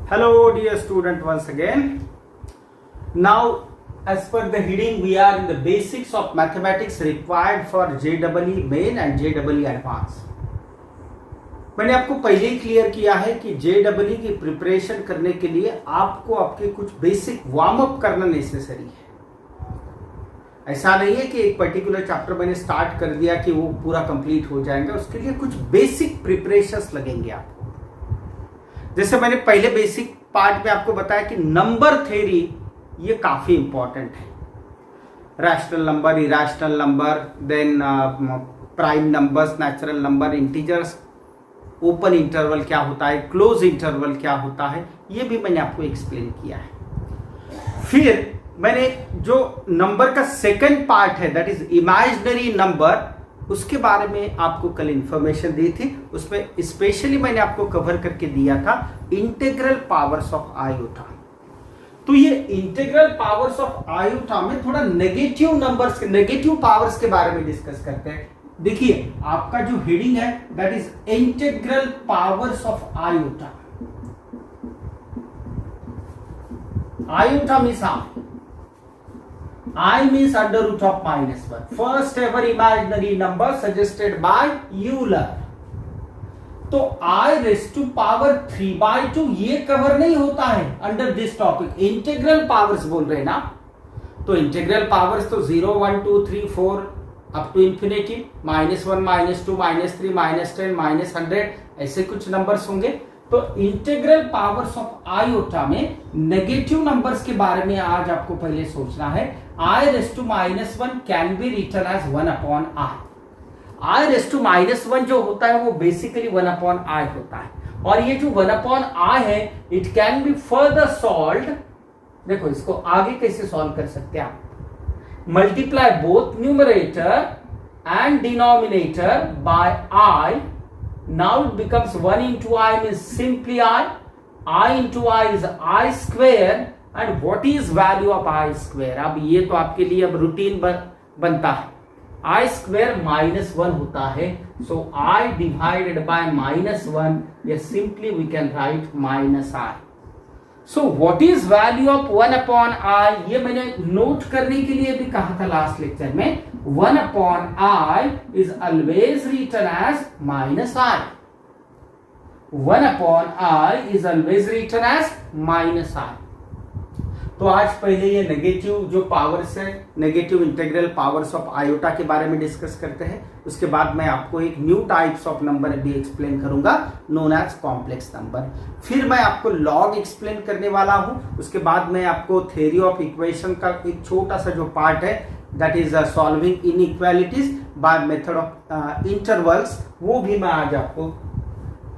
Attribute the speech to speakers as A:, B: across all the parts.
A: Hello dear student, once again. Now as per the heading we are in the basics of mathematics required for JEE main and JEE advanced. मैंने आपको पहले ही clear किया है कि JEE की preparation करने के लिए आपको आपके कुछ बेसिक वार्म अप करना नेसेसरी है। ऐसा नहीं है कि एक पर्टिकुलर चैप्टर मैंने स्टार्ट कर दिया कि वो पूरा कंप्लीट हो जाएगा, उसके लिए कुछ बेसिक प्रिपरेशंस लगेंगे आपको। जैसे मैंने पहले बेसिक पार्ट में आपको बताया कि नंबर थ्योरी ये काफी इंपॉर्टेंट है। Rational number, irrational number, then prime numbers, natural number, integers, open interval क्या होता है, क्लोज इंटरवल क्या होता है, ये भी मैंने आपको एक्सप्लेन किया है। फिर मैंने जो नंबर का सेकंड पार्ट है दैट इज इमेजिनरी नंबर, उसके बारे में आपको कल इंफॉर्मेशन दी थी। उसमें स्पेशली मैंने आपको कवर करके दिया था इंटीग्रल पावर्स ऑफ आयोटा। तो ये इंटीग्रल पावर्स ऑफ आयोटा में थोड़ा नेगेटिव नंबर्स, नेगेटिव पावर्स के बारे में डिस्कस करते हैं। देखिए आपका जो हेडिंग है that is integral powers of iota. Iota means I means under root of -1. First ever imaginary number suggested by Euler. तो I raised to power 3/2 ये कवर नहीं होता है under this topic. Integral powers बोल रहे हैं ना, तो इंटीग्रल पावर्स तो 0, 1, 2, 3, 4 अप टू इंफिनिटी, -1, -2, -3, -10, -100 ऐसे कुछ नंबर्स होंगे। तो इंटीग्रल पावर्स ऑफ आयोटा में नेगेटिव नंबर्स के बारे में आज आपको पहले सोचना है। I raised to -1 can be written as 1/i। I raised to -1 जो होता है वो बेसिकली 1/i होता है, और ये जो 1/i है it can be further solved. देखो इसको आगे कैसे सॉल्व कर सकते हैं आप, multiply both numerator and denominator by i। Now it becomes 1 into i means simply I into i is I square, and what is value of i square? अब ये तो आपके लिए अब रूटीन बनता है। I square -1 होता है, so I divided by -1, yes simply we can write -i. So what is value of 1/i? ये मैंने नोट करने के लिए भी कहा था लास्ट लेक्चर में। 1/i is always written as -i. 1/i is always written as -i. तो आज पहले ये नेगेटिव जो पावर्स है, negative integral powers of iota के बारे में डिस्कस करते हैं। उसके बाद मैं आपको एक न्यू टाइप्स ऑफ नंबर भी एक्सप्लेन करूंगा नोन एज कॉम्प्लेक्स नंबर। फिर मैं आपको लॉग एक्सप्लेन करने वाला हूं। उसके बाद मैं आपको थ्योरी ऑफ इक्वेशन का एक छोटा सा जो पार्ट है that is solving inequalities by method of intervals, वो भी मैं आज आपको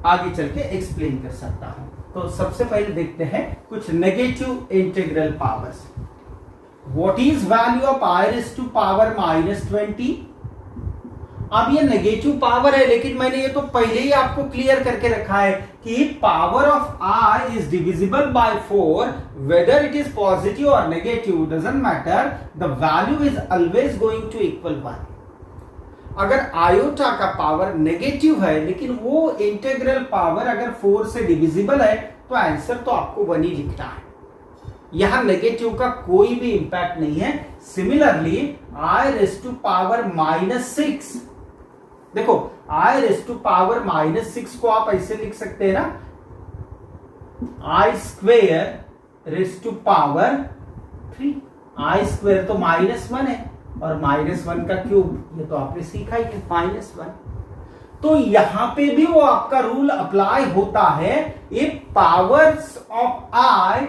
A: आगे चल के एक्सप्लेन कर सकता हूं। तो सबसे पहले देखते हैं कुछ negative integral powers. What is value of i raised to power -20? अब ये नेगेटिव पावर है, लेकिन मैंने ये तो पहले ही आपको क्लियर करके रखा है कि power of i is divisible by 4 whether it is positive और negative doesn't matter, the value is always going to equal 1। अगर आयोटा का पावर नेगेटिव है लेकिन वो इंटीग्रल पावर अगर 4 से डिविजिबल है तो आंसर तो आपको 1 ही लिखना है। यहां नेगेटिव का कोई भी इंपैक्ट नहीं है। Similarly I raised to power -6, देखो I raised to power -6 को आप ऐसे लिख सकते हैं ना, I square raised to power 3। I square तो -1 है और -1 का क्यूब ये तो आपने सीखा ही है -1। तो यहां पे भी वो आपका रूल अप्लाई होता है। If powers of i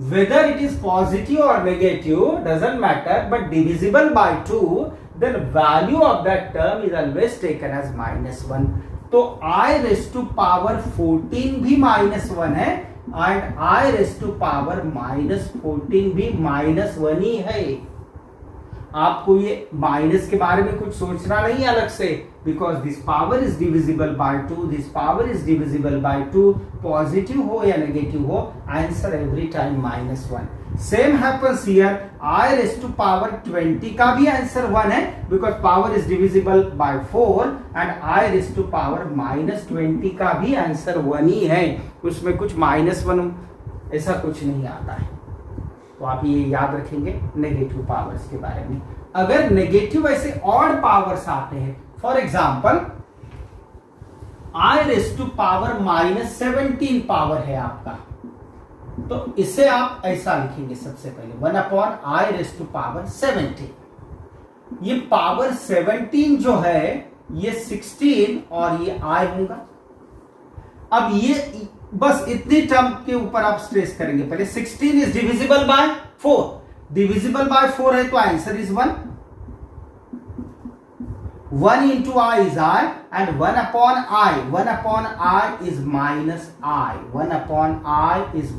A: whether it is positive और negative doesn't matter but divisible by 2, then value of that term is always taken as -1। तो i raised to power 14 भी -1 है and i raised to power -14 भी -1 ही है। आपको ये minus के बारे में कुछ सोचना नहीं अलग से, because this power is divisible by 2, this power is divisible by 2, positive हो या नेगेटिव हो answer every time -1। Same happens here, I raised to power 20 का भी आंसर 1 है because power is divisible by 4 and I raised to power -20 का भी answer 1 ही है, उसमें कुछ -1 ऐसा कुछ नहीं आता है। तो आप ये याद रखेंगे नेगेटिव पावर्स के बारे में। अगर नेगेटिव ऐसे ऑड पावर्स आते हैं, for example I raised to power -17 power है आपका, तो इसे आप ऐसा लिखेंगे सबसे पहले 1/I raised to power 17। ये पावर 17 जो है ये 16 और ये I होगा। अब ये बस इतनी टर्म के ऊपर आप स्ट्रेस करेंगे। पहले 16 is divisible by 4, divisible by 4 है तो answer is 1। 1 into I is I and 1/I is -I, 1/I is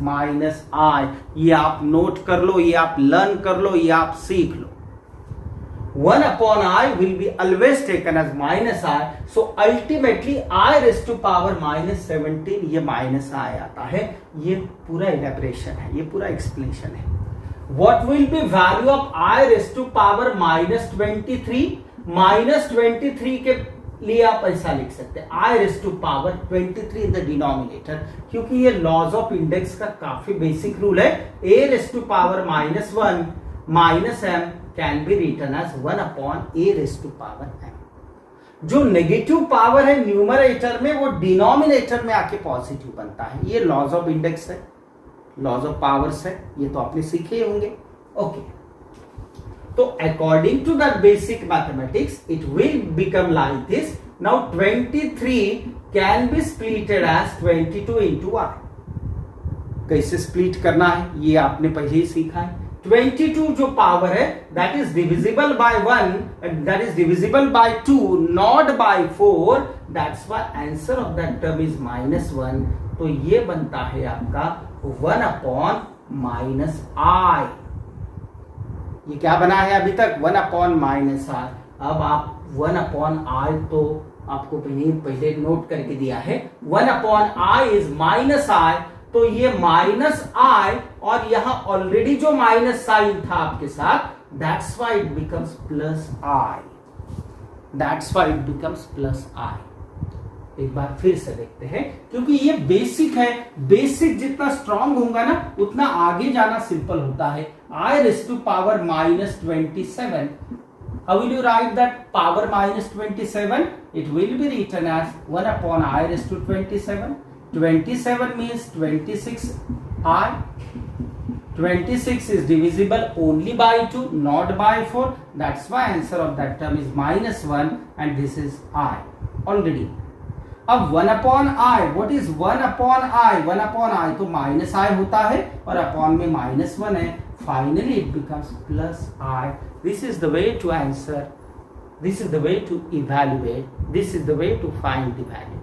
A: -I। ये आप नोट कर लो, ये आप लर्न कर लो, ये आप सीख लो। 1/I will be always taken as -I, so ultimately I raised to power -17 ये -I आता है। ये पूरा इलेबरेशन है, ये पूरा एक्सप्लेनेशन है। What will be value of I raised to power -23? -23 के लिए आप ऐसा लिख सकते हैं I raised to power 23 in the denominator, क्योंकि ये लॉज ऑफ इंडेक्स का काफी बेसिक रूल है। A raised to power -1 -m can be written as 1/A raised to power m। जो नेगेटिव पावर है न्यूमरेटर में वो डिनोमिनेटर में आके पॉजिटिव बनता है। ये लॉज ऑफ इंडेक्स है, लॉज ऑफ पावर्स है, ये तो आपने सीखे होंगे। ओके, तो according to that basic mathematics it will become like this. Now 23 can be splitted as 22 into I। कैसे स्प्लिट करना है ये आपने पहले ही सीखा है। 22 जो पावर है that is divisible by 1 and that is divisible by 2 not by 4, that's why answer of that term is -1। तो ये बनता है आपका 1/-I। ये क्या बना है अभी तक 1/-I। अब आप 1/I तो आपको पहले नोट करके दिया है। 1/I इज -I, तो ये -I और यहां ऑलरेडी जो माइनस साइन था आपके साथ, that's why it becomes +I, that's why it becomes +I। एक बार फिर से देखते हैं, क्योंकि ये बेसिक है। बेसिक जितना स्ट्रांग होगा ना उतना आगे जाना सिंपल होता है। I raised to power -27, how will you write that power -27? It will be written as 1/I raised to 27. 27 means 26I. 26 is divisible only by 2, not by 4. That's why answer of that term is -1 and this is I already. अब 1/I, what is 1/I? 1/I तो -I होता है और upon में -1 है। Finally it becomes +I. This is the way to answer. This is the way to evaluate. This is the way to find the value.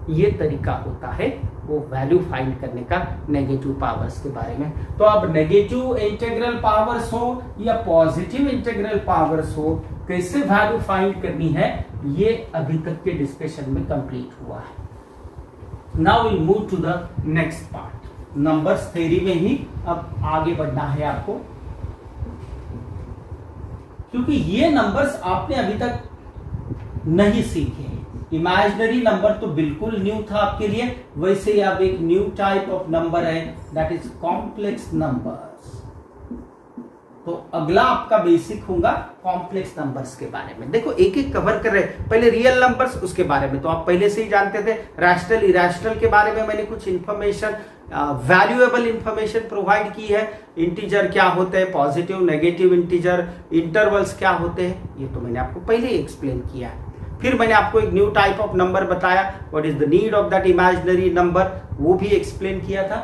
A: ये तरीका होता है वो वैल्यू फाइंड करने का नेगेटिव पावर्स के बारे में। तो अब नेगेटिव इंटीग्रल पावर्स हो या पॉजिटिव इंटीग्रल पावर्स हो, कैसे वैल्यू फाइंड करनी है ये अभी तक के डिस्कशन में कंप्लीट हुआ है। Now we move to the next part. Numbers theory में ही अब आगे बढ़ना है आपको, क्योंकि ये नंबर्स आपने अभी तक नहीं सीखे हैं। इमेजिनरी नंबर तो बिल्कुल न्यू था आपके लिए, वैसे ही अब एक न्यू टाइप ऑफ नंबर है दैट इज कॉम्प्लेक्स नंबर्स। तो अगला आपका बेसिक होगा कॉम्प्लेक्स नंबर्स के बारे में। देखो एक एक कवर कर रहे हैं। पहले रियल नंबर्स, उसके बारे में तो आप पहले से ही जानते थे। रैशनल इरैशनल के बारे में मैंने कुछ इंफॉर्मेशन, वैल्यूएबल इंफॉर्मेशन प्रोवाइड की है। इंटीजर क्या होते हैं, पॉजिटिव नेगेटिव इंटीजर, इंटरवल्स क्या होते हैं, ये तो मैंने आपको पहले ही एक्सप्लेन किया है। फिर मैंने आपको एक न्यू टाइप ऑफ नंबर बताया, what is the need of that imaginary number, वो भी एक्सप्लेन किया था।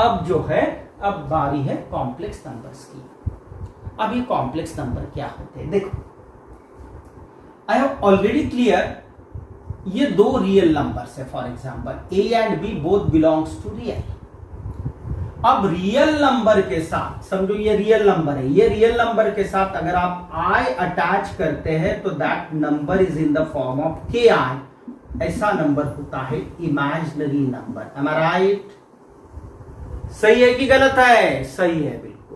A: अब जो है, अब बारी है कॉम्प्लेक्स नंबर्स की। अब ये कॉम्प्लेक्स नंबर क्या होते हैं, देखो आई हैव ऑलरेडी क्लियर, ये दो रियल नंबर्स है। For example A and B both belongs to real. अब रियल नंबर के साथ समझो ये रियल नंबर है, ये रियल नंबर के साथ अगर आप i अटैच करते हैं तो that number is in the form of ki। ऐसा नंबर होता है इमेजिनरी नंबर। एम आई राइट? सही है कि गलत है? सही है बिल्कुल।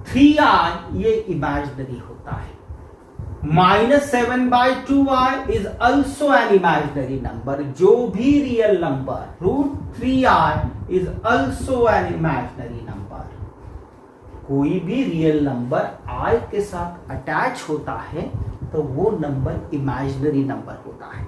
A: 3i ये इमेजिनरी होता है। -7/2i is also an imaginary number. जो भी real number √3i is also an imaginary number. कोई भी रियल नंबर i के साथ अटैच होता है तो वो नंबर इमेजिनरी नंबर होता है।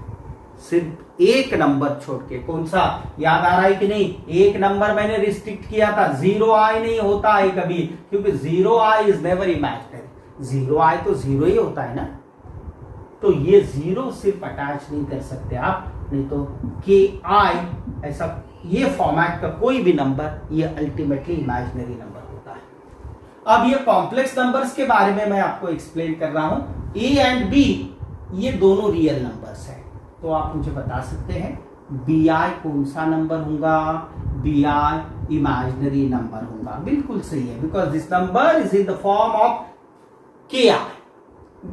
A: सिर्फ एक नंबर छोड़ के, कौन सा याद आ रहा है कि नहीं? एक नंबर मैंने रिस्ट्रिक्ट किया था, 0i नहीं होता है कभी, क्योंकि 0i is never imaginary. 0i तो 0 ही होता है ना, तो ये 0 सिर्फ अटैच नहीं कर सकते आप, नहीं तो ki ऐसा ये फॉर्मेट का कोई भी नंबर ये अल्टीमेटली इमेजिनरी नंबर होता है। अब ये कॉम्प्लेक्स नंबर्स के बारे में मैं आपको एक्सप्लेन कर रहा हूं। a एंड b ये दोनों रियल नंबर्स हैं, तो आप मुझे बता सकते हैं bi कौन सा नंबर होगा? bi इमेजिनरी नंबर होगा। बिल्कुल सही है, because this number is in the form of ki।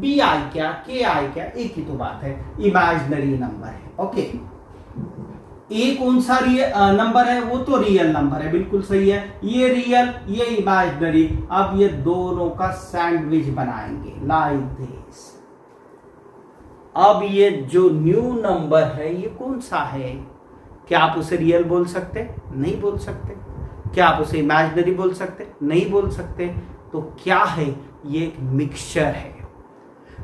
A: bi क्या ki क्या, एक ही तो बात है, इमेजिनरी नंबर है। ओके, a कौन सा नंबर है? वो तो रियल नंबर है, बिल्कुल सही है। ये रियल, ये इमेजिनरी। अब ये दोनों का सैंडविच बनाएंगे लाइक दिस। अब ये जो न्यू नंबर है ये कौन सा है? क्या आप उसे रियल बोल सकते? नहीं बोल सकते। क्या आप उसे इमेजिनरी बोल सकते? नहीं बोल सकते। तो क्या है? ये एक मिक्सचर है।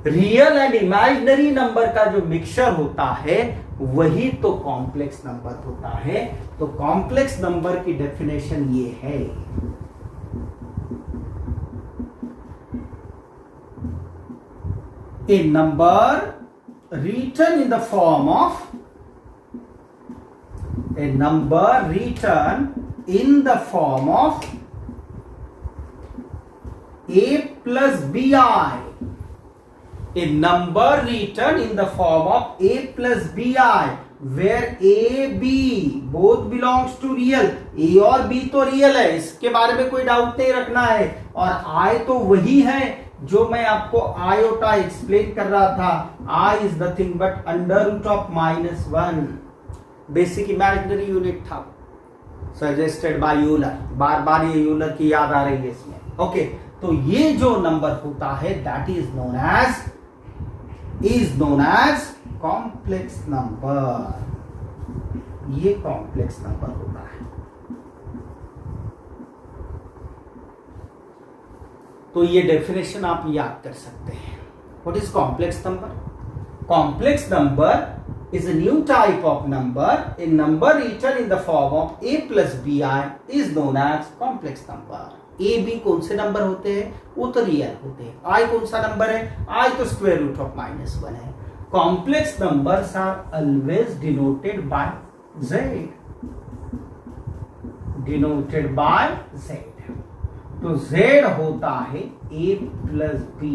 A: रियल एंड इमेजिनरी नंबर का जो मिक्सचर होता है वही तो कॉम्प्लेक्स नंबर होता है। तो कॉम्प्लेक्स नंबर की डेफिनेशन ये है, ए number written in the form of a number written in the form of a plus bi, a number written in the form of a plus bi where a b both belongs to real। a और b तो real है, इसके बारे में कोई doubt नहीं रखना है। और i तो वही है जो मैं आपको आयोटा एक्सप्लेन कर रहा था। i is nothing but √(-1) basic imaginary unit था, सजेस्टेड बाय यूलर। बार बार ये यूलर की याद आ रही है इसमें। ओके, तो ये जो नंबर होता है that is known as complex number. ये कॉम्प्लेक्स नंबर होता है। तो ये डेफिनेशन आप याद कर सकते हैं। What is complex number? Complex number is a new type of number. A number written in the form of a plus bi is known as complex number. a b कौन से नंबर होते हैं? वो तो रियल होते हैं। i कौन सा नंबर है? i तो (√-1) है। Complex numbers are always denoted by z। Denoted by z। तो z होता है a plus bi।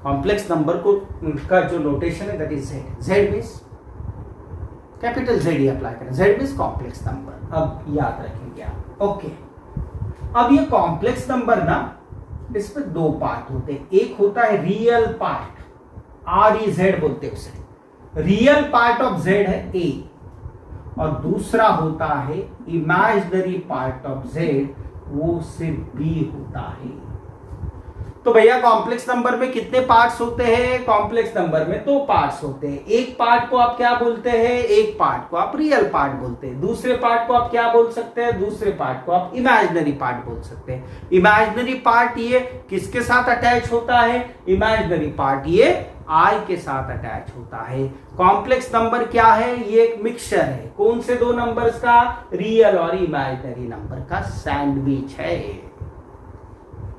A: Complex number को का जो नोटेशन है that is z। z means capital Z ही अप्लाई करें। z means complex number. अब याद रखेंगे आप। ओके, अब ये कॉम्प्लेक्स नंबर ना, इसमें दो पार्ट होते हैं। एक होता है रियल पार्ट, REZ बोलते हैं उसे। रियल पार्ट ऑफ z है a, और दूसरा होता है इमेजिनरी पार्ट ऑफ z, वो सिर्फ b होता है। तो भैया कॉम्प्लेक्स नंबर में कितने पार्ट्स होते हैं? कॉम्प्लेक्स नंबर में दो पार्ट्स होते हैं। एक पार्ट को आप क्या बोलते हैं? एक पार्ट को आप रियल पार्ट बोलते हैं। दूसरे पार्ट को आप क्या बोल सकते हैं? दूसरे पार्ट को आप इमेजिनरी पार्ट बोल सकते हैं। इमेजिनरी पार्ट ये किसके साथ अटैच होता है? इमेजिनरी पार्ट ये i के साथ अटैच होता है। कॉम्प्लेक्स नंबर क्या है? ये एक मिक्सचर है। कौन से दो नंबर्स का? रियल और इमेजिनरी नंबर का सैंडविच है।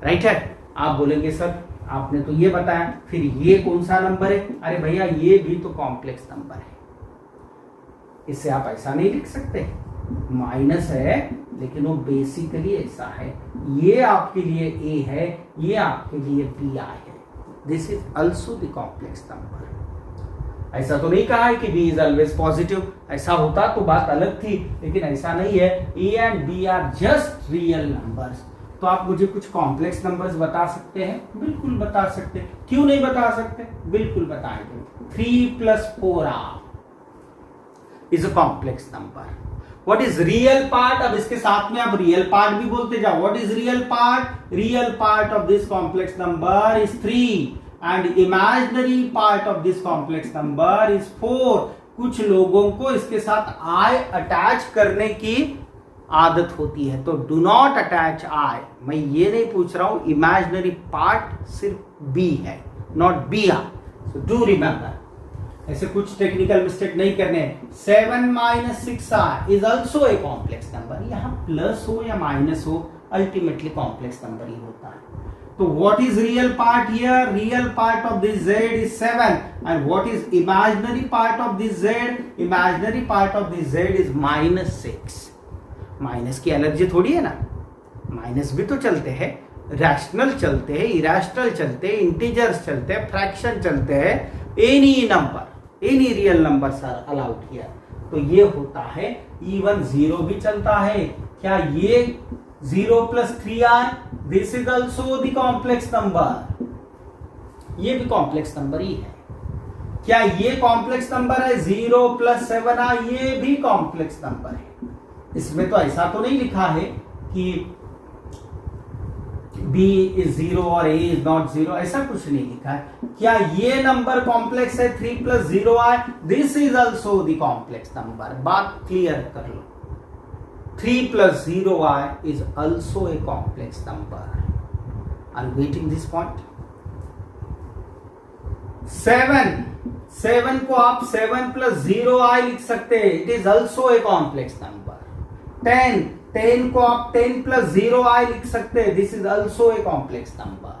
A: राइट है? आप बोलेंगे सर आपने तो ये बताया, फिर ये कौन सा नंबर है? अरे भैया ये भी तो कॉम्प्लेक्स नंबर है। इसे आप ऐसा नहीं लिख सकते, माइनस है लेकिन वो बेसिकली ऐसा है। ये आपके लिए a है, ये आपके लिए bi है। This is also the complex number. ऐसा तो नहीं कहा है कि b इज ऑलवेज पॉजिटिव, ऐसा होता तो बात अलग थी, लेकिन ऐसा नहीं है। a and b are just real numbers. तो आप मुझे कुछ कॉम्प्लेक्स नंबर्स बता सकते हैं? बिल्कुल बता सकते। क्यों नहीं बता सकते? बिल्कुल बताएंगे। 3 + 4r is a complex number. What is real part? अब इसके साथ में आप रियल पार्ट भी बोलते जाओ. What is real part? Real part of this complex number is 3 and imaginary part of this complex number is 4. कुछ लोगों को इसके साथ आई अटैच करने की आदत होती है, तो डू नॉट अटैच आई. मैं ये नहीं पूछ रहा हूं, इमेजिनरी पार्ट सिर्फ बी है, not B R. So do remember, ऐसे कुछ टेक्निकल मिस्टेक नहीं करने. 7 - 6i is also a complex number. यहां प्लस हो या माइनस हो, अल्टीमेटली कॉम्प्लेक्स नंबर ही होता है. तो what is real part here? Real part of this z is 7 and what is imaginary part of this z? Imaginary part of this z is -6. Minus की allergy थोड़ी है ना, minus भी तो चलते हैं, रैशनल चलते हैं, इरेशनल चलते हैं, इंटीजर्स चलते हैं, फ्रैक्शन चलते हैं. Any number, any real numbers are allowed here. तो ये होता है. इवन 0 भी चलता है. क्या ये 0 + 3i, this is also the complex number. ये भी कॉम्प्लेक्स नंबर ही है. क्या ये कॉम्प्लेक्स नंबर है? 0 + 7i, ये भी कॉम्प्लेक्स नंबर है. इसमें तो ऐसा तो नहीं लिखा है कि b is 0 और a is not 0, ऐसा कुछ नहीं लिखा है. क्या ये नंबर कॉम्प्लेक्स है? 3 + 0i, this is also the complex number. बात क्लियर कर लो. 3 + 0i is also a complex number. Are you getting this point? 7 को आप 7 + 0i लिख सकते हैं. It is also a complex number. 10 को आप 10 + 0i लिख सकते हैं. This is also a complex number.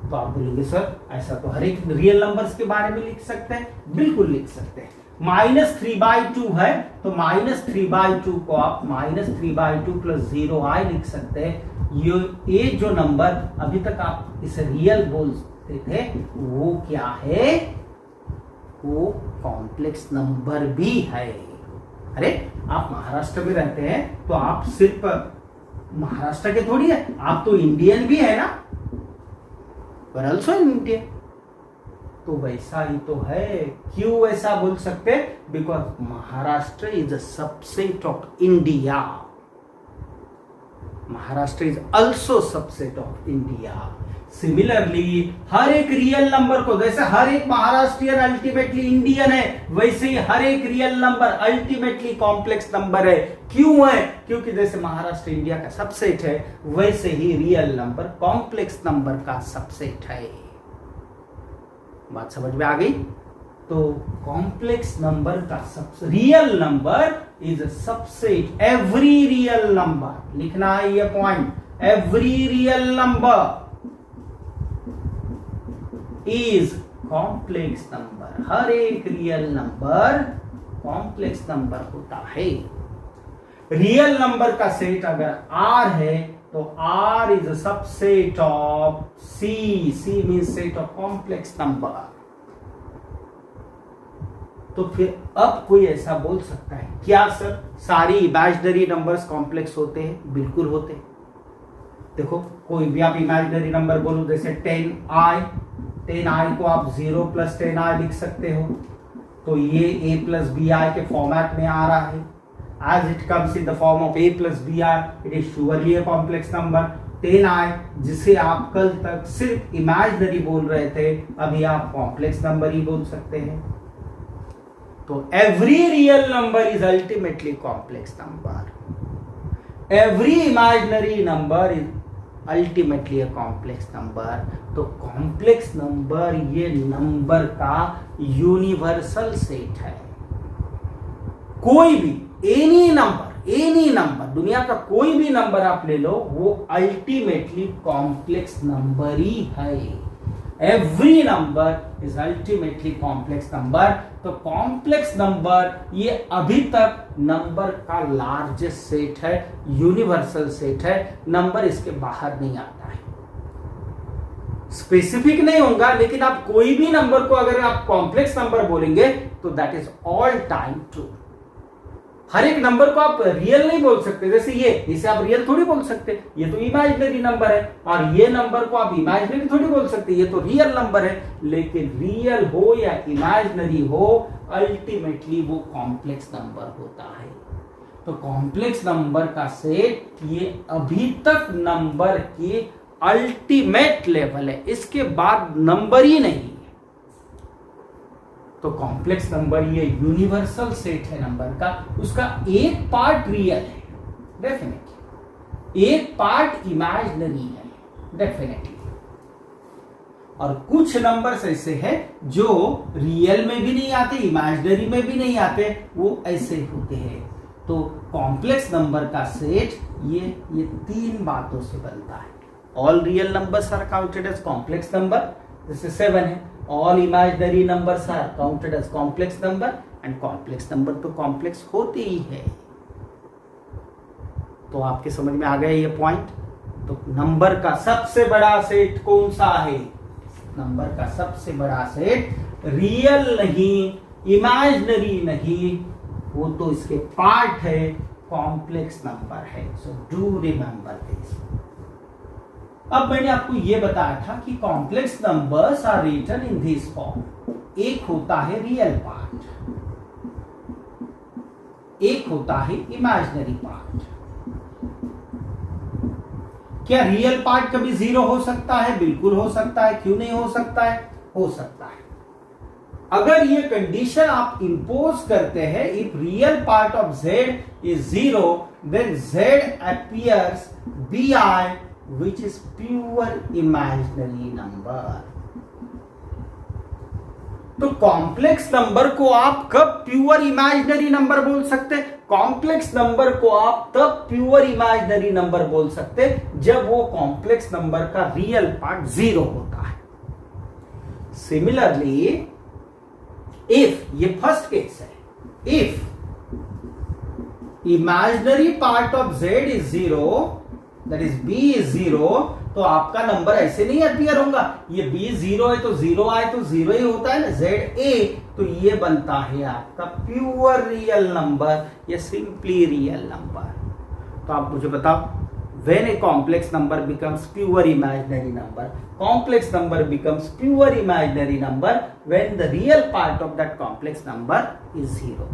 A: तो आप बोलेंगे सर ऐसा तो हर एक रियल नंबर्स के बारे में लिख सकते हैं. बिल्कुल लिख सकते हैं. -3/2 है तो -3/2 को आप -3/2 + 0i लिख सकते हैं. ये जो नंबर अभी तक आप इसे रियल बोलते थे, वो क्या है? वो कॉम्प्लेक्स नंबर भी है. अरे आप महाराष्ट्र में रहते हैं तो आप सिर्फ महाराष्ट्र के थोड़ी है, आप तो इंडियन भी है ना. पर ऑल्सो इन इंडिया. तो वैसा ही तो है. क्यों ऐसा बोल सकते? Because Maharashtra is a subset of India. Maharashtra is also subset of India. Similarly हर एक रियल नंबर को, जैसे हर एक महाराष्ट्रियन अल्टीमेटली इंडियन है, वैसे ही हर एक real number ultimately complex number है. क्यों है? क्योंकि जैसे महाराष्ट्र इंडिया का सबसेट है, वैसे ही रियल नंबर कॉम्प्लेक्स नंबर का सबसेट है. बात समझ में आ गई? तो कॉम्प्लेक्स नंबर का सबसे real number is a subset. Every real number, लिखना है ये point. Every real number is complex number. हर एक रियल नंबर कॉम्प्लेक्स नंबर होता है. रियल नंबर का सेट अगर R है तो R is a subset of C. C means set of complex number. तो फिर अब कोई ऐसा बोल सकता है क्या सर सारी इमेजिनरी नंबर्स कॉम्प्लेक्स होते हैं? बिल्कुल होते हैं. देखो कोई भी आप इमेजिनरी नंबर बोलो, जैसे 10i को आप 0 + 10i लिख सकते हो. तो ये a + bi के फॉर्मेट में आ रहा है. As it comes in the form of a + bi, it is surely a complex number. 10i जिसे आप कल तक सिर्फ इमेजिनरी बोल रहे थे, अभी आप कॉम्प्लेक्स नंबर ही बोल सकते हैं. तो every real number is ultimately complex number. Every imaginary number is ultimately a complex number. तो कॉम्प्लेक्स नंबर ये नंबर का यूनिवर्सल सेट है. कोई भी एनी नंबर दुनिया का कोई भी नंबर आप ले लो, वो अल्टीमेटली कॉम्प्लेक्स नंबर ही है. Every number is ultimately complex number. तो कॉम्प्लेक्स नंबर ये अभी तक नंबर का लार्जेस्ट सेट है, यूनिवर्सल सेट है. नंबर इसके बाहर नहीं आता है. स्पेसिफिक नहीं होगा, लेकिन आप कोई भी नंबर को अगर आप कॉम्प्लेक्स नंबर बोलेंगे तो that is all time true. हर एक नंबर को आप रियल नहीं बोल सकते. जैसे इसे आप रियल थोड़ी बोल सकते, ये तो इमेजिनरी नंबर है. और ये नंबर को आप इमेजिनरी थोड़ी बोल सकते, ये तो रियल नंबर है. लेकिन रियल हो या इमेजिनरी हो, अल्टीमेटली वो कॉम्प्लेक्स नंबर होता है. तो कॉम्प्लेक्स नंबर का सेट ये अभी तक नंबर के अल्टीमेट लेवल है, इसके बाद नंबर ही नहीं है। तो कॉम्प्लेक्स नंबर ये यूनिवर्सल सेट है नंबर का, उसका एक पार्ट रियल है डेफिनेटली, एक पार्ट इमेजिनरी है डेफिनेटली, और कुछ नंबर्स ऐसे हैं जो रियल में भी नहीं आते, इमेजिनरी में भी नहीं आते, वो ऐसे होते हैं। तो कॉम्प्लेक्स नंबर का सेट ये तीन बातों से बनता है। All real numbers are counted as complex number, जैसे 7 है। All imaginary numbers are counted as complex number, and complex number तो कॉम्प्लेक्स होते ही है। तो आपके समझ में आ गया ये पॉइंट। तो नंबर का सबसे बड़ा सेट कौन सा है? नंबर का सबसे बड़ा सेट रियल नहीं, इमेजिनरी नहीं, वो तो इसके पार्ट है, कॉम्प्लेक्स नंबर है। So do remember this. अब मैंने आपको यह बताया था कि complex numbers are written in this form. एक होता है रियल पार्ट, एक होता है इमेजिनरी पार्ट। क्या रियल पार्ट कभी 0 हो सकता है? बिल्कुल हो सकता है। क्यों नहीं हो सकता है? हो सकता है। अगर ये कंडीशन आप इंपोज करते हैं, if real part of z is 0, then z appears bi, which is pure imaginary number. तो कॉम्प्लेक्स नंबर को आप कब प्योर इमेजिनरी नंबर बोल सकते हैं? कॉम्प्लेक्स नंबर को आप तब प्योर इमेजिनरी नंबर बोल सकते हैं जब वो कॉम्प्लेक्स नंबर का रियल पार्ट 0 होता है। सिमिलरली इफ, ये फर्स्ट केस है, if imaginary part of z is 0, that is b is 0, तो आपका नंबर ऐसे नहीं अपीयर होगा। ये b 0 है तो 0 आए तो 0 ही होता है ना, z a, तो ये बनता है आपका प्योर रियल नंबर या सिंपली रियल नंबर। तो आप मुझे बताओ, when a complex number becomes pure imaginary number, complex number becomes pure imaginary number when the real part of that complex number is 0.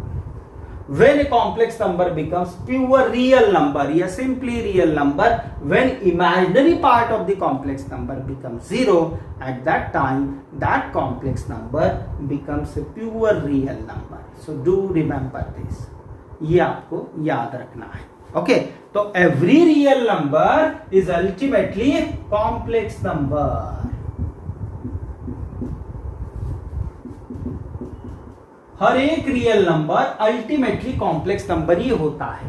A: When a complex number becomes pure real number या simply real number when imaginary part of the complex number becomes 0, at that time that complex number becomes a pure real number. So do remember this. ये आपको याद रखना है। Okay, तो every real number is ultimately a complex number. हर एक real number ultimately complex number ही होता है।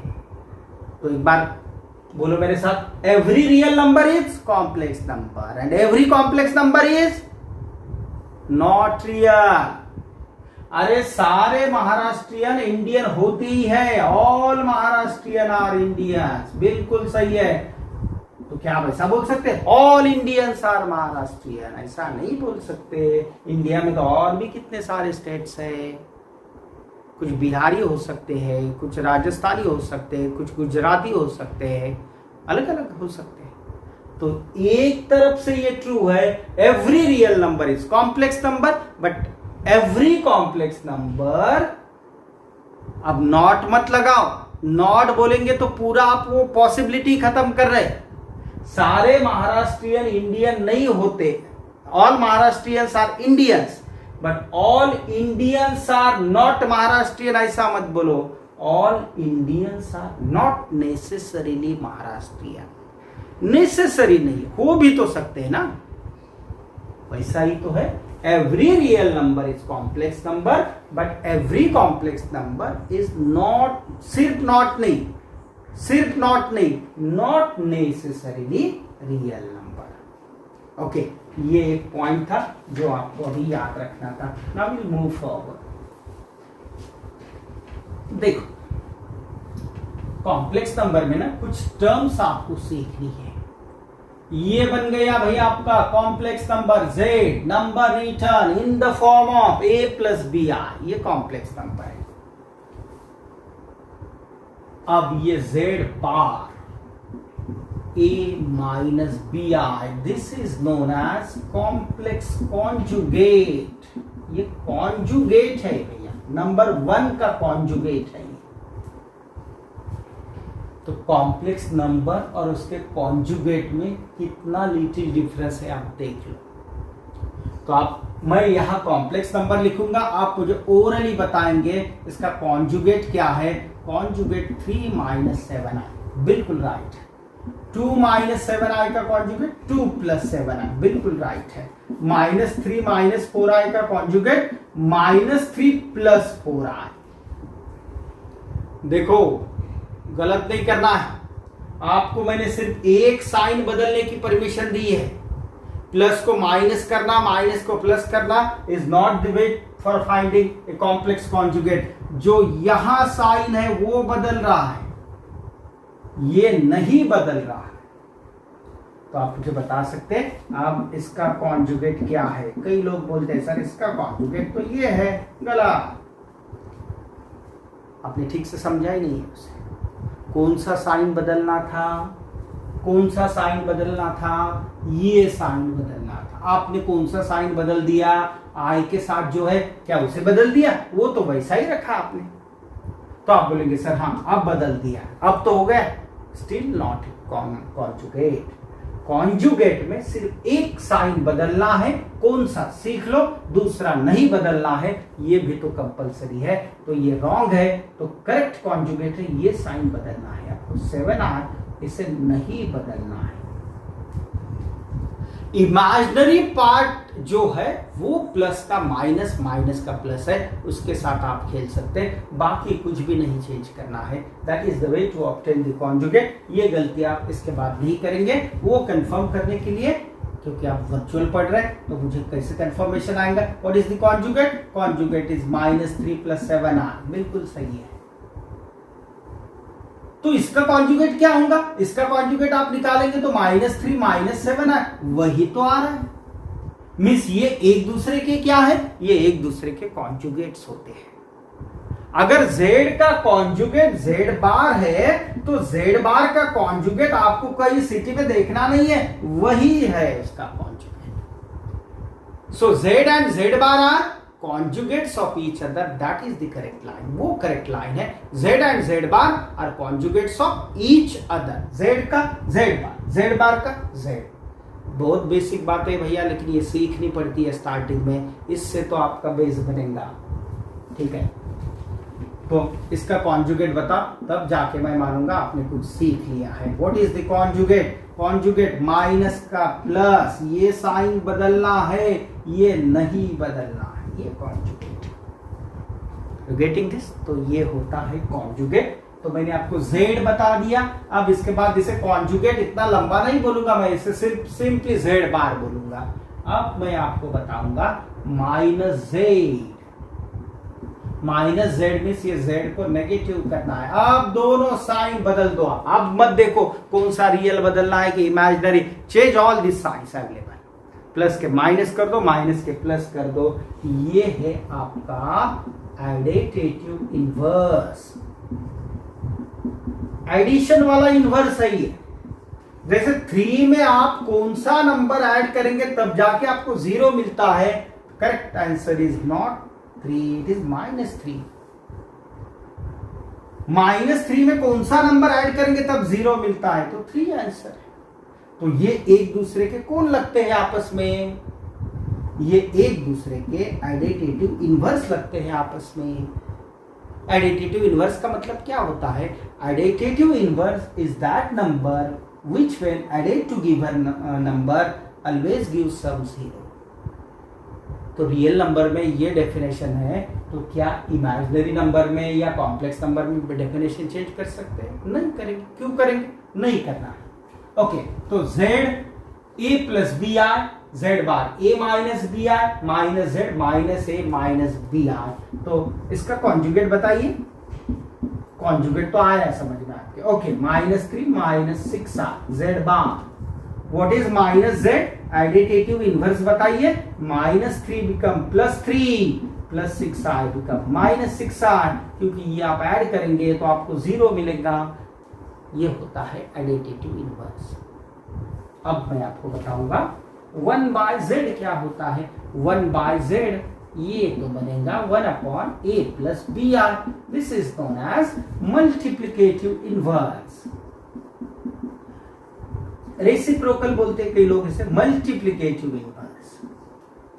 A: तो एक बार बोलो मेरे साथ, every real number is complex number and every complex number is not real. अरे सारे महाराष्ट्रियन इंडियन होती ही है, ऑल महाराष्ट्रियन आर इंडियंस, बिल्कुल सही है। तो क्या आप ऐसा बोल सकते हैं ऑल इंडियंस आर महाराष्ट्रियन? ऐसा नहीं बोल सकते। इंडिया में तो और भी कितने सारे स्टेट्स हैं, कुछ बिहारी हो सकते हैं, कुछ राजस्थानी हो सकते हैं, कुछ गुजराती हो सकते हैं, अलग अलग हो सकते हैं। तो एक तरफ से ये ट्रू है, every real number is complex number, but every complex number, अब नॉट मत लगाओ, नॉट बोलेंगे तो पूरा आप वो पॉसिबिलिटी खत्म कर रहे। सारे महाराष्ट्रियन इंडियन नहीं होते, all Maharashtrians are Indians, but all Indians are not Maharashtrian, ऐसा मत बोलो। All Indians are not necessarily Maharashtrian. Necessary नहीं, हो भी तो सकते हैं ना, वैसा ही तो है। Every real number is complex number, but every complex number is not, सिर्फ नॉट नहीं, सिर्फ नॉट नहीं, not necessarily real number. Okay, ये एक पॉइंट था जो आपको अभी याद रखना था। Now will move forward. देखो, कॉम्प्लेक्स नंबर में ना कुछ टर्म्स आपको सीखनी है। ये बन गया भाई आपका complex number z, number return in the form of a plus B I, ये कॉम्प्लेक्स नंबर है। अब ये z bar a minus bi, this is known as complex conjugate। ये कॉन्जुगेट है भैया, नंबर 1 का कॉन्जुगेट है। तो कॉम्प्लेक्स नंबर और उसके कॉन्जुगेट में कितना लिटिल डिफरेंस है आप देख लो। तो मैं यहाँ कॉम्प्लेक्स नंबर लिखूंगा, आप मुझे ओरली बताएंगे इसका कॉन्जुगेट क्या है। कॉन्जुगेट 3 - 7i, बिल्कुल राइट। 2 - 7i का कॉन्जुगेट 2 + 7i, बिल्कुल राइट है। -3 - 4i का कॉन्जुगेट -3 + 4i। देखो गलत नहीं करना है, आपको मैंने सिर्फ एक साइन बदलने की परमिशन दी है। प्लस को माइनस करना, माइनस को प्लस करना is not the way for finding a complex conjugate. जो यहां साइन है वो बदल रहा है, ये नहीं बदल रहा है। तो आप मुझे बता सकते हैं अब इसका कॉन्जुगेट क्या है। कई लोग बोलते हैं सर इसका कॉन्जुगेट तो ये है, गलत। आपने ठीक से समझा ही नहीं है उसे। कौन सा साइन बदलना था, कौन सा साइन बदलना था, ये साइन बदलना था। आपने कौन सा साइन बदल दिया, आई के साथ जो है क्या उसे बदल दिया, वो तो वैसा ही रखा आपने। तो आप बोलेंगे सर हाँ अब बदल दिया, अब तो हो गया। Still not conjugate. कॉन्जुगेट में सिर्फ एक साइन बदलना है, कौन सा सीख लो, दूसरा नहीं बदलना है, ये भी तो कंपलसरी है। तो ये रॉन्ग है, तो करेक्ट कॉन्जुगेट है ये साइन बदलना है आपको। 7i इसे नहीं बदलना है। इमेजिनरी पार्ट जो है वो प्लस का माइनस, माइनस का प्लस है, उसके साथ आप खेल सकते हैं, बाकी कुछ भी नहीं चेंज करना है। That is the way to obtain the conjugate. ये गलती आप इसके बाद नहीं करेंगे। वो कंफर्म करने के लिए, क्योंकि आप वर्चुअल पढ़ रहे हैं तो मुझे कैसे कंफर्मेशन आएगा। What is the conjugate? Conjugate is -3 + 7i, बिल्कुल सही है। तो इसका कॉन्जुगेट क्या होगा? इसका कॉन्जुगेट आप निकालेंगे तो -3 - 7i, वही तो आ रहा है। मींस ये एक दूसरे के क्या है, ये एक दूसरे के कॉन्जुगेट्स होते हैं। अगर z का कॉन्जुगेट z बार है तो z बार का कॉन्जुगेट आपको कहीं सिटी में देखना नहीं है, वही है उसका conjugate. So z and z bar are conjugates of each other, that is the correct line। वो correct line है। z and z bar are conjugates of each other। z का z बार का z। बहुत बेसिक बात है भैया, लेकिन ये सीखनी पड़ती है स्टार्टिंग में, इससे तो आपका बेस बनेगा। ठीक है, तो इसका कॉन्जुगेट बता, तब जाके मैं मानूंगा आपने कुछ सीख लिया है। What is the conjugate? Conjugate minus का प्लस, ये साइन बदलना है, ये नहीं बदलना है, ये कॉन्जुगेट। Getting this? तो ये होता है कॉन्जुगेट। तो मैंने आपको z बता दिया। अब इसके बाद इसे कॉन्जुगेट इतना लंबा नहीं बोलूंगा मैं, इसे सिर्फ सिंपली z बार बोलूंगा। अब मैं आपको बताऊंगा -z। -z मींस ये z को नेगेटिव करना है। अब दोनों साइन बदल दो। अब मत देखो कौन सा रियल बदलना है कि imaginary. Change all this science available. Plus के माइनस कर दो, माइनस के प्लस कर दो। ये है आपका एडिटिव इनवर्स। एडिशन वाला इनवर्स है ये। जैसे 3 में आप कौन सा नंबर ऐड करेंगे तब जाके आपको 0 मिलता है। Correct answer is not 3, it is -3। -3 में कौन सा नंबर ऐड करेंगे तब 0 मिलता है, तो 3 आंसर है। तो ये एक दूसरे के कौन लगते हैं आपस में? ये एक दूसरे के एडिटिव इनवर्स लगते हैं आपस में। एडिटिव इनवर्स का मतलब क्या होता है? Additive inverse is that number which when added to given number always gives sum 0। तो रियल नंबर में ये डेफिनेशन है, तो क्या इमेजिनरी नंबर में या कॉम्प्लेक्स नंबर में डेफिनेशन चेंज कर सकते हैं? नहीं करेंगे। क्यों करेंगे? नहीं करना है। ओके, तो z a + bi, z bar a - bi -z -a -bi। तो इसका कॉन्जुगेट बताइए। कॉन्जुगेट तो आया समझ में आपके। Okay, -3 - 6i z bar. What is -z? Additive inverse बताइए। -3 बिकम +3 + 6i बिकम -6i, क्योंकि ये आप ऐड करेंगे तो आपको 0 मिलेगा। ये होता है एडिटिव इनवर्स। अब मैं आपको बताऊंगा 1/z क्या होता है। 1/z ये तो बनेगा 1/a plus B R. This is known as multiplicative inverse. Reciprocal बोलते हैं कई लोग इसे, multiplicative inverse.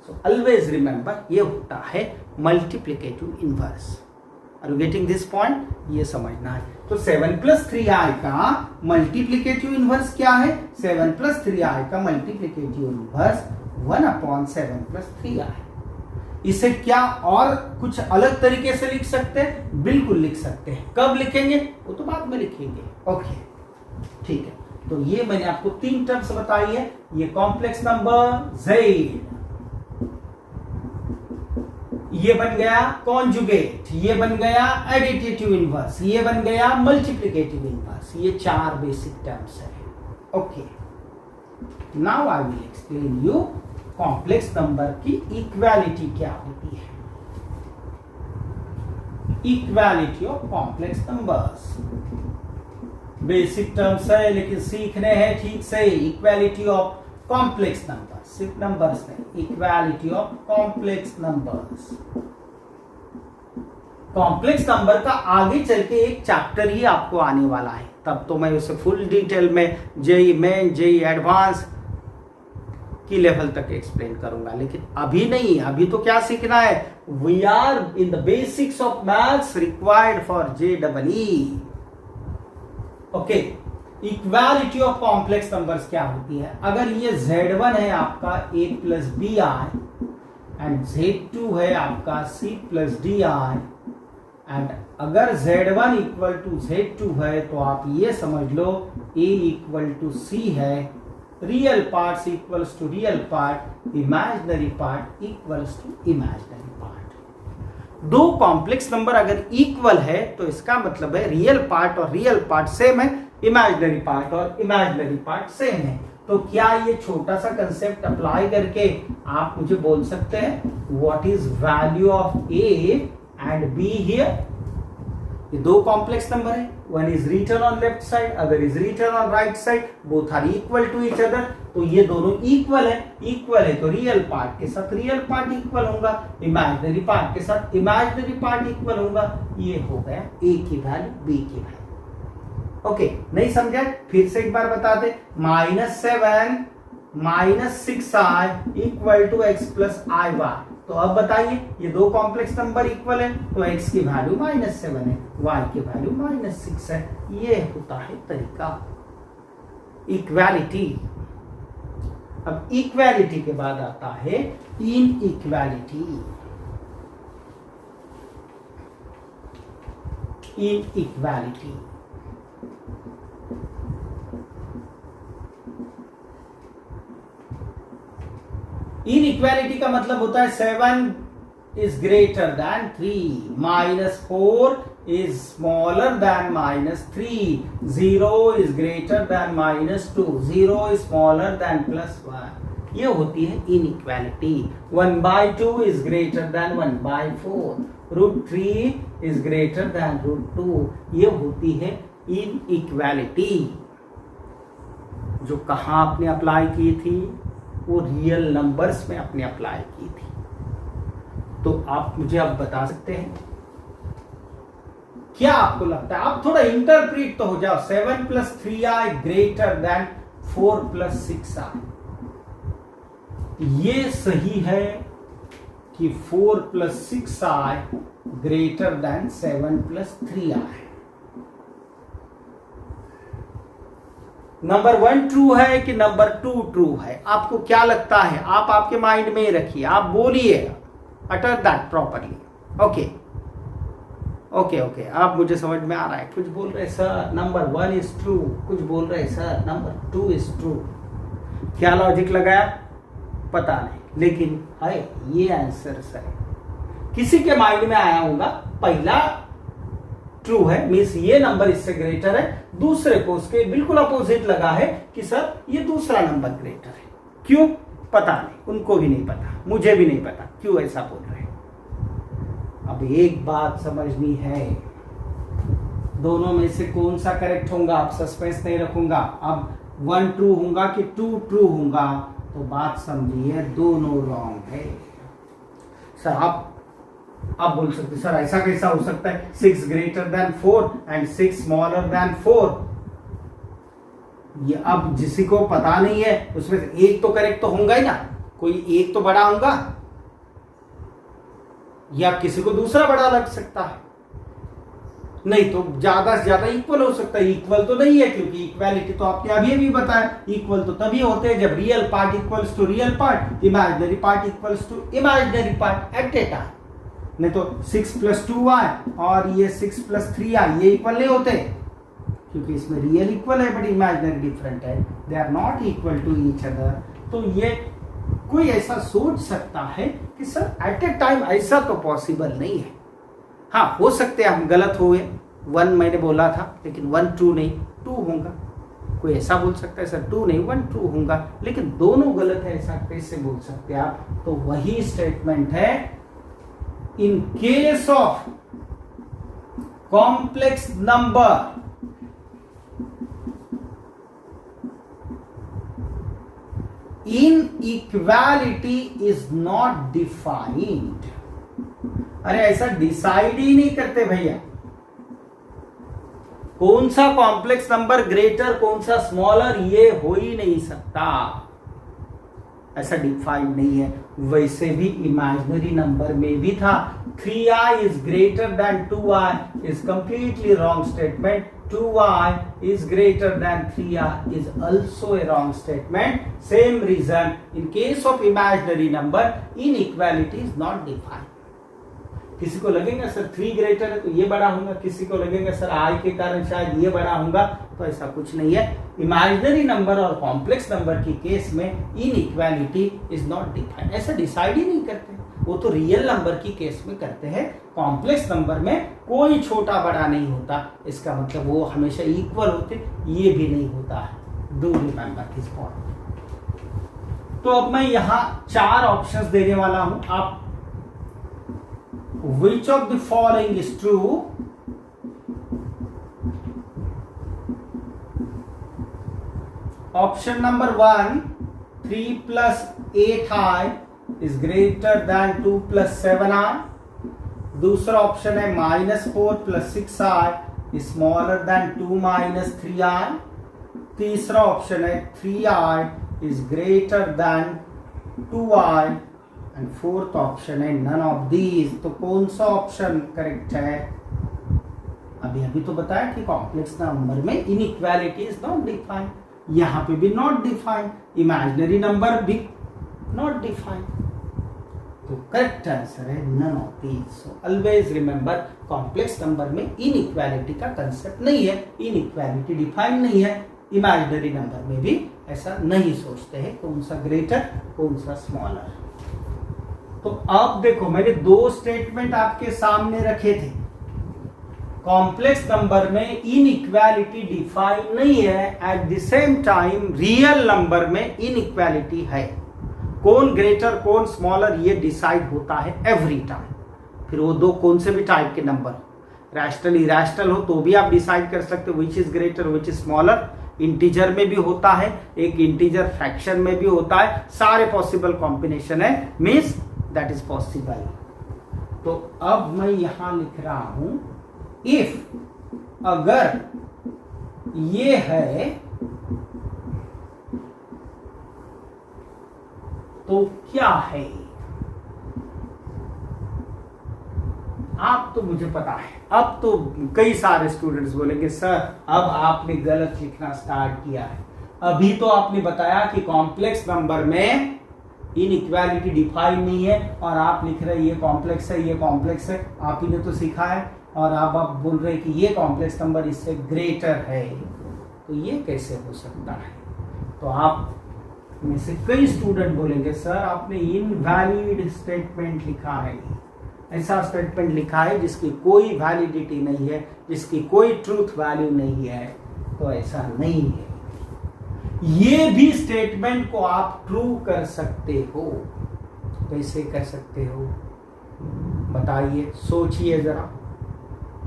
A: So always remember ये होता है multiplicative inverse. Are you getting this point? ये समझना है। तो 7 + 3i का मल्टीप्लिकेटिव इनवर्स क्या है? 7 + 3i का मल्टीप्लिकेटिव इनवर्स 1/7 + 3i। इसे क्या और कुछ अलग तरीके से लिख सकते हैं? बिल्कुल लिख सकते हैं। कब लिखेंगे वो तो बाद में लिखेंगे। ओके ठीक है। तो ये मैंने आपको 3 टर्म्स बताई है। ये कॉम्प्लेक्स नंबर z, ये बन गया कॉन्जुगेट, ये बन गया एडिटिव इनवर्स, ये बन गया मल्टीप्लिकेटिव इनवर्स। ये 4 बेसिक टर्म्स है। Okay, now I will explain you complex number की इक्वालिटी क्या होती है। Equality of complex numbers basic terms है, लेकिन सीखने हैं ठीक से। इक्वालिटी ऑफ कॉम्प्लेक्स नंबर, सिर्फ नंबर्स नहीं, equality of complex numbers. Complex number का आगे चल के एक चैप्टर ही आपको आने वाला है, तब तो मैं उसे फुल डिटेल में जेई मेन, जेई एडवांस की लेवल तक एक्सप्लेन करूंगा, लेकिन अभी नहीं। अभी तो क्या सीखना है? We are in the basics of maths required for JEE। Okay, equality of complex numbers क्या होती है? अगर ये Z1 है आपका a + bi एंड Z2 है आपका c + di, एंड अगर Z1 = Z2 है तो आप ये समझ लो a = c है, real parts equals to real part, imaginary part equals to imaginary part. दो कॉम्प्लेक्स नंबर अगर इक्वल है तो इसका मतलब है रियल पार्ट और रियल पार्ट सेम है, इमेजिनरी पार्ट और इमेजिनरी पार्ट सेम है। तो क्या ये छोटा सा कंसेप्ट अप्लाई करके आप मुझे बोल सकते हैं what is value of a and b here? ये दो कॉम्प्लेक्स नंबर है, one is written on left side, other is written on right side, both are equal to each other. तो ये दोनों इक्वल है। इक्वल है तो रियल पार्ट के साथ रियल पार्ट इक्वल होगा, इमेजिनरी पार्ट के साथ इमेजिनरी पार्ट इक्वल होगा। ये हो गया a की वैल्यू, b की वैल्यू। ओके, नहीं समझा? फिर से एक बार बता दे। -7 - 6i = x + iy। तो अब बताइए, ये दो कॉम्प्लेक्स नंबर इक्वल है तो x की वैल्यू -7 है, y की वैल्यू -6 है। ये होता है तरीका इक्वालिटी। अब इक्वालिटी के बाद आता है इनइक्वालिटी। इनइक्वालिटी इनइक्वालिटी का मतलब होता है 7 is greater than 3, -4 is smaller than -3, 0 is greater than -2, 0 is smaller than +1। ये होती है inequality. 1/2 is greater than 1/4, √3 is greater than √2। ये होती है इनइक्वालिटी। जो कहाँ आपने अप्लाई की थी? वो रियल नंबर्स में आपने अप्लाई की थी। तो आप मुझे अब बता सकते हैं क्या आपको लगता है? आप थोड़ा इंटरप्रीट तो हो जाओ। 7 + 3i > 4 + 6i, ये सही है कि 4 + 6i > 7 + 3i? नंबर 1 ट्रू है कि नंबर 2 ट्रू है? आपको क्या लगता है? आप आपके माइंड में ही रखिए, आप बोलिए, utter that properly. Okay okay okay, आप मुझे समझ में आ रहा है। कुछ बोल रहे सर नंबर 1 इज ट्रू, कुछ बोल रहे सर नंबर 2 इज ट्रू। क्या लॉजिक लगाया पता नहीं, लेकिन है ये आंसर सर किसी के माइंड में आया होगा। पहला ट्रू है, मीन्स ये नंबर इससे ग्रेटर है। दूसरे को उसके बिल्कुल अपोजिट लगा है कि सर ये दूसरा नंबर ग्रेटर है। क्यों? पता नहीं, उनको भी नहीं पता, मुझे भी नहीं पता क्यों ऐसा बोल रहे हैं। अब एक बात समझनी है, दोनों में से कौन सा करेक्ट होगा? आप सस्पेंस नहीं रखूंगा। अब 1 ट्रू होगा कि 2 ट्रू होगा, तो बात समझिए दोनों रॉन्ग है। सर आप बोल सकते सर ऐसा कैसा हो सकता है 6 greater than 4 and 6 smaller than 4। ये अब जिसी को पता नहीं है उसमें से एक तो करेक्ट तो होगा ही ना, कोई एक तो बड़ा होगा या किसी को दूसरा बड़ा लग सकता है, नहीं तो ज्यादा से ज्यादा इक्वल हो सकता है। इक्वल तो नहीं है क्योंकि इक्वालिटी तो आपने अभी भी बताया, इक्वल तो तभी होते हैं जब real part equals to real part, imaginary part equals to imaginary part at a time. नहीं तो 6 + 2y और ये 6 + 3y ये इक्वल नहीं होते क्योंकि इसमें रियल इक्वल है बट इमेजिनरी डिफरेंट है, they are not equal to each other. तो ये कोई ऐसा सोच सकता है कि सर एट ए टाइम ऐसा तो पॉसिबल नहीं है। हाँ हो सकते हैं हम गलत हुए, 1 मैंने बोला था लेकिन 1 2 नहीं 2 होगा, कोई ऐसा बोल सकता है सर 2 नहीं 1 2 होगा, लेकिन दोनों गलत है ऐसा कैसे बोल सकते हैं आप। तो वही स्टेटमेंट है in case of complex number inequality is not defined. अरे ऐसा डिसाइड ही नहीं करते भैया, कौन सा कॉम्प्लेक्स नंबर ग्रेटर कौन सा स्मॉलर ये हो ही नहीं सकता, ऐसा डिफाइंड नहीं है। वैसे भी इमेजिनरी नंबर में भी था 3i is greater then 2i is completely wrong statement, 2i is greater than 3i is also a wrong statement. Same reason, in case of imaginary number, inequality is not defined. किसी को लगेगा sir 3 greater है तो ये बड़ा होगा, किसी को लगेगा सर i के कारण शायद ये बड़ा होगा, तो ऐसा कुछ नहीं है। इमेजिनरी नंबर और कॉम्प्लेक्स नंबर की केस में इनइक्वालिटी इज नॉट डिफाइंड, ऐसा डिसाइड ही नहीं करते, वो तो रियल नंबर की केस में करते हैं। कॉम्प्लेक्स नंबर में कोई छोटा बड़ा नहीं होता, इसका मतलब वो हमेशा इक्वल होते, ये भी नहीं होता है। Do remember this point. तो अब मैं यहां 4 ऑप्शंस देने वाला हूं, आप which of the following is true? Option number 1, 3 + 8i is greater than 2 + 7i. दूसरा ऑप्शन है -4 + 6i is smaller than 2 - 3i. तीसरा ऑप्शन है 3i is greater than 2i and fourth option है नन ऑफ दीज। तो कौन सा option correct है? अभी तो बताया कि कॉम्प्लेक्स नंबर में इनइक्वालिटी इज नॉट डिफाइंड, यहां पे भी नॉट डिफाइंड, इमेजिनरी नंबर भी नॉट डिफाइंड, तो करेक्ट आंसर है none of these. So always remember complex number में इनइक्वालिटी का कंसेप्ट नहीं है, इनइक्वालिटी डिफाइंड नहीं है। इमेजिनरी नंबर में भी ऐसा नहीं सोचते हैं कौन सा ग्रेटर कौन सा स्मॉलर। तो अब देखो मैंने 2 स्टेटमेंट आपके सामने रखे थे, कॉम्प्लेक्स नंबर में इनइक्वालिटी डिफाइन नहीं है, at the same time real number में इनइक्वालिटी है। कौन ग्रेटर कौन स्मॉलर ये डिसाइड होता है एवरी टाइम। फिर वो 2 कौन से भी टाइप के नंबर, रैशनल इरैशनल हो तो भी आप डिसाइड कर सकते हो which is greater which is smaller. Integer में भी होता है, एक इंटीजर फ्रैक्शन में भी होता है, सारे पॉसिबल कॉम्बिनेशन है, मीन्स दैट इज पॉसिबल। तो अब मैं यहां लिख रहा हूं इफ अगर ये है तो क्या है। आप तो मुझे पता है, अब तो कई सारे स्टूडेंट्स बोलेंगे सर अब आपने गलत लिखना स्टार्ट किया है। अभी तो आपने बताया कि कॉम्प्लेक्स नंबर में इनइक्वालिटी डिफाइन नहीं है और आप लिख रहे ये कॉम्प्लेक्स है ये कॉम्प्लेक्स है, आप ही ने तो सीखा है, और अब आप बोल रहे कि ये कॉम्प्लेक्स नंबर इससे ग्रेटर है, तो ये कैसे हो सकता है। तो आप में से कई स्टूडेंट बोलेंगे सर आपने इनवैलिड स्टेटमेंट लिखा है, ऐसा स्टेटमेंट लिखा है जिसकी कोई वैलिडिटी नहीं है, जिसकी कोई ट्रूथ वैल्यू नहीं है। तो ऐसा नहीं है, ये भी स्टेटमेंट को आप ट्रू कर सकते हो। कैसे कर सकते हो बताइए, सोचिए जरा।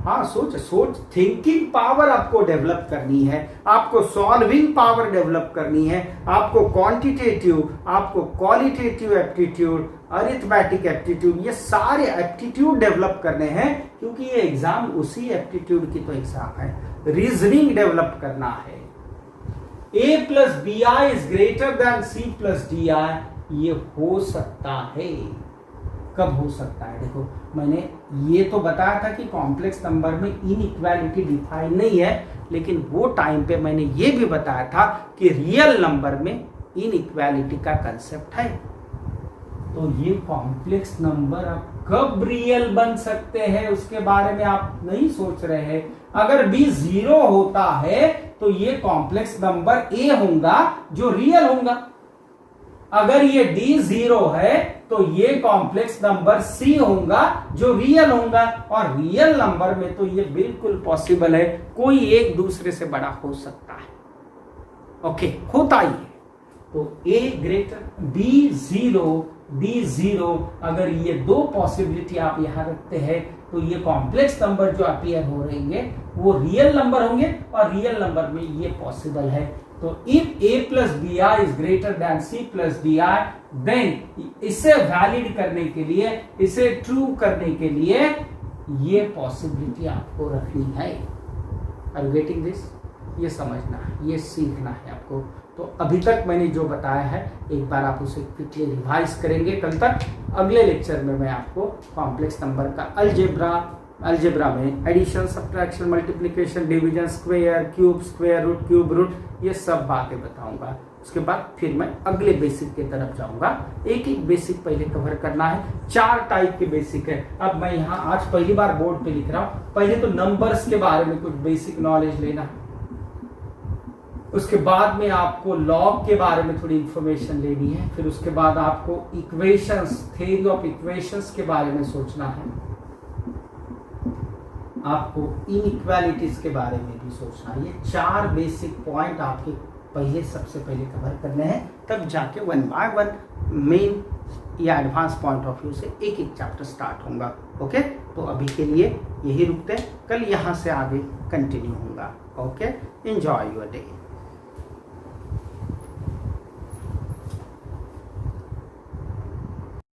A: हाँ सोच थिंकिंग पावर आपको डेवलप करनी है, आपको सॉल्विंग पावर डेवलप करनी है, आपको क्वांटिटेटिव आपको क्वालिटेटिव एप्टीट्यूड अरिथमेटिक एप्टीट्यूड, ये सारे एप्टीट्यूड डेवलप करने हैं, क्योंकि ये एग्जाम उसी एप्टीट्यूड की तो एग्जाम है। रीजनिंग डेवलप करना है। a plus B I is greater than C plus D I, ये हो सकता है। कब हो सकता है? देखो, मैंने ये तो बताया था कि कॉम्प्लेक्स नंबर में इनइक्वालिटी डिफाइन नहीं है, लेकिन वो टाइम पे मैंने ये भी बताया था कि रियल नंबर में इनइक्वालिटी का कंसेप्ट है। तो ये कॉम्प्लेक्स नंबर अब कब रियल बन सकते हैं उसके बारे में आप नहीं सोच रहे हैं। अगर b 0 होता है तो ये कॉम्प्लेक्स नंबर a होगा जो रियल होगा। अगर ये d 0 है तो ये कॉम्प्लेक्स नंबर c होगा जो रियल होगा। और रियल नंबर में तो ये बिल्कुल पॉसिबल है, कोई एक दूसरे से बड़ा हो सकता है। ओके, होता ही है। तो a ग्रेटर b 0 d 0, अगर ये दो पॉसिबिलिटी आप यहां रखते हैं तो ये कॉम्प्लेक्स नंबर जो अपीयर हो रहेंगे वो रियल नंबर होंगे, और रियल नंबर में ये पॉसिबल है। तो if a plus B I is greater than c plus D I, then इसे वैलिड करने के लिए, इसे ट्रू करने के लिए ये पॉसिबिलिटी आपको रखनी है। Are you getting this? ये समझना है, ये सीखना है आपको। तो अभी तक मैंने जो बताया है एक बार आप उसे क्विकली रिवाइज करेंगे कल तक। अगले लेक्चर में मैं आपको कॉम्प्लेक्स नंबर का अलजेब्रा में addition, subtraction, multiplication, division, square, cube, square root, cube root, ये सब बातें बताऊंगा। उसके बाद फिर मैं अगले बेसिक की तरफ जाऊंगा। एक एक बेसिक पहले कवर करना है। 4 टाइप के बेसिक है। अब मैं यहाँ आज पहली बार बोर्ड पे लिख रहा हूँ। पहले तो नंबर्स के बारे में कुछ बेसिक नॉलेज लेना है, उसके बाद में आपको लॉग के बारे में थोड़ी इंफॉर्मेशन लेनी है, फिर उसके बाद आपको इक्वेशंस, थ्योरी ऑफ इक्वेशंस के बारे में सोचना है, आपको इनइक्वालिटीज के बारे में भी सोचना है। ये 4 बेसिक पॉइंट आपके सबसे पहले कवर करने हैं, तब जाके 1 बाय 1 मेन या एडवांस पॉइंट ऑफ व्यू से एक एक चैप्टर स्टार्ट होगा। ओके, तो अभी के लिए यही रुकते हैं, कल यहाँ से आगे कंटिन्यू होगा। Okay, enjoy your day.